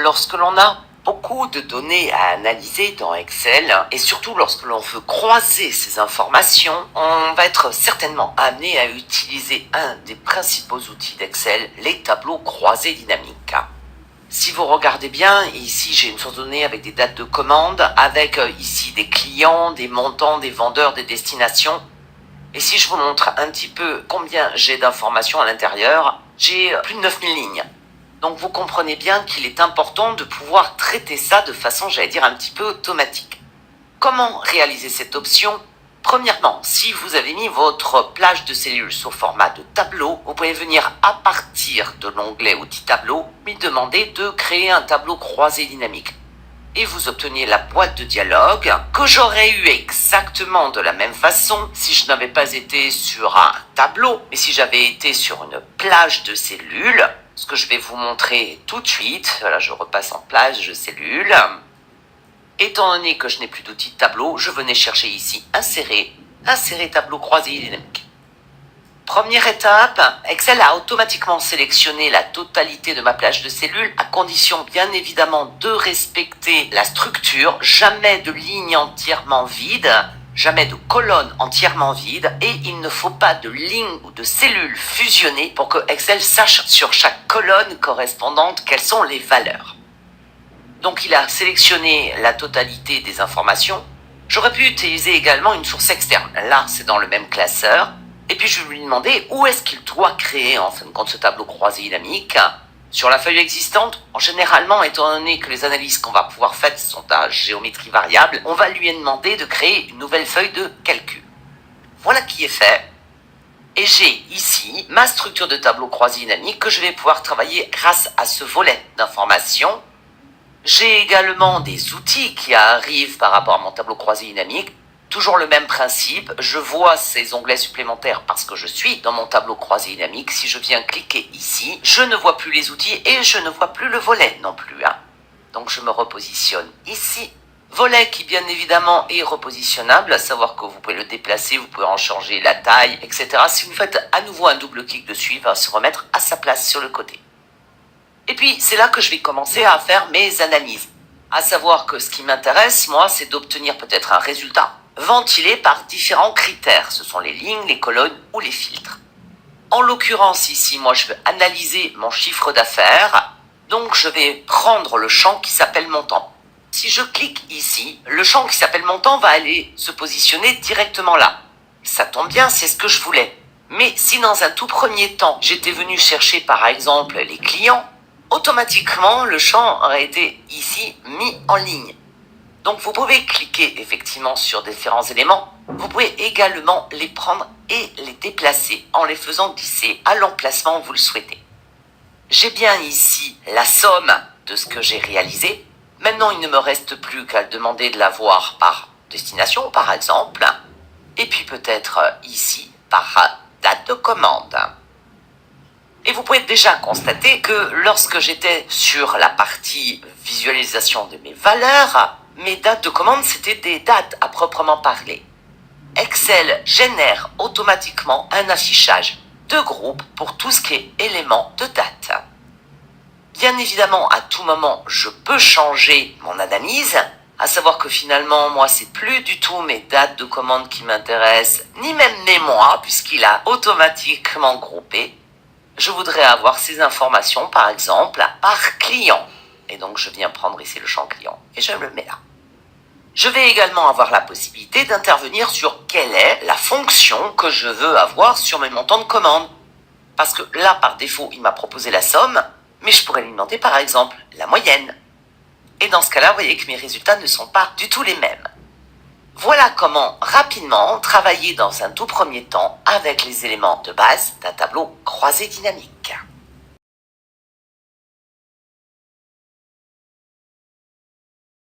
Lorsque l'on a beaucoup de données à analyser dans Excel, et surtout lorsque l'on veut croiser ces informations, on va être certainement amené à utiliser un des principaux outils d'Excel, les tableaux croisés dynamiques. Si vous regardez bien, ici j'ai une source de données avec des dates de commande, avec ici des clients, des montants, des vendeurs, des destinations. Et si je vous montre un petit peu combien j'ai d'informations à l'intérieur, j'ai plus de 9000 lignes. Donc vous comprenez bien qu'il est important de pouvoir traiter ça de façon, j'allais dire, un petit peu automatique. Comment réaliser cette option ? Premièrement, si vous avez mis votre plage de cellules sous format de tableau, vous pouvez venir à partir de l'onglet Outils tableau, lui demander de créer un tableau croisé dynamique. Et vous obtenez la boîte de dialogue que j'aurais eu exactement de la même façon si je n'avais pas été sur un tableau, mais si j'avais été sur une plage de cellules, ce que je vais vous montrer tout de suite. Voilà, je repasse en plage de cellules. Étant donné que je n'ai plus d'outil de tableau, je venais chercher ici insérer tableau croisé dynamique. Première étape, Excel a automatiquement sélectionné la totalité de ma plage de cellules, à condition bien évidemment de respecter la structure, jamais de lignes entièrement vides, jamais de colonnes entièrement vides, et il ne faut pas de lignes ou de cellules fusionnées pour que Excel sache sur chaque colonne correspondante quelles sont les valeurs. Donc il a sélectionné la totalité des informations. J'aurais pu utiliser également une source externe. Là, c'est dans le même classeur. Et puis je vais lui demander où est-ce qu'il doit créer en fin de compte ce tableau croisé dynamique. Sur la feuille existante, généralement, étant donné que les analyses qu'on va pouvoir faire sont à géométrie variable, on va lui demander de créer une nouvelle feuille de calcul. Voilà qui est fait. Et j'ai ici ma structure de tableau croisé dynamique que je vais pouvoir travailler grâce à ce volet d'information. J'ai également des outils qui arrivent par rapport à mon tableau croisé dynamique. Toujours le même principe, je vois ces onglets supplémentaires parce que je suis dans mon tableau croisé dynamique. Si je viens cliquer ici, je ne vois plus les outils et je ne vois plus le volet non plus. Donc je me repositionne ici. Volet qui bien évidemment est repositionnable, à savoir que vous pouvez le déplacer, vous pouvez en changer la taille, etc. Si vous faites à nouveau un double clic dessus, il va se remettre à sa place sur le côté. Et puis c'est là que je vais commencer à faire mes analyses. À savoir que ce qui m'intéresse, moi, c'est d'obtenir peut-être un résultat ventilé par différents critères. Ce sont les lignes, les colonnes ou les filtres. En l'occurrence ici, moi je veux analyser mon chiffre d'affaires. Donc je vais prendre le champ qui s'appelle montant. Si je clique ici, le champ qui s'appelle montant va aller se positionner directement là. Ça tombe bien, c'est ce que je voulais. Mais si dans un tout premier temps, j'étais venu chercher par exemple les clients, automatiquement le champ aurait été ici mis en ligne. Donc vous pouvez cliquer effectivement sur différents éléments. Vous pouvez également les prendre et les déplacer en les faisant glisser à l'emplacement où vous le souhaitez. J'ai bien ici la somme de ce que j'ai réalisé. Maintenant, il ne me reste plus qu'à demander de la voir par destination, par exemple. Et puis peut-être ici par date de commande. Et vous pouvez déjà constater que lorsque j'étais sur la partie visualisation de mes valeurs, mes dates de commande, c'était des dates à proprement parler. Excel génère automatiquement un affichage de groupe pour tout ce qui est éléments de date. Bien évidemment, à tout moment, je peux changer mon analyse, à savoir que finalement, moi, c'est plus du tout mes dates de commande qui m'intéressent, ni même mes mois, puisqu'il a automatiquement groupé. Je voudrais avoir ces informations, par exemple, par client. Et donc, je viens prendre ici le champ client et je le mets là. Je vais également avoir la possibilité d'intervenir sur quelle est la fonction que je veux avoir sur mes montants de commande. Parce que là, par défaut, il m'a proposé la somme, mais je pourrais lui demander, par exemple, la moyenne. Et dans ce cas-là, vous voyez que mes résultats ne sont pas du tout les mêmes. Voilà comment rapidement travailler dans un tout premier temps avec les éléments de base d'un tableau croisé dynamique.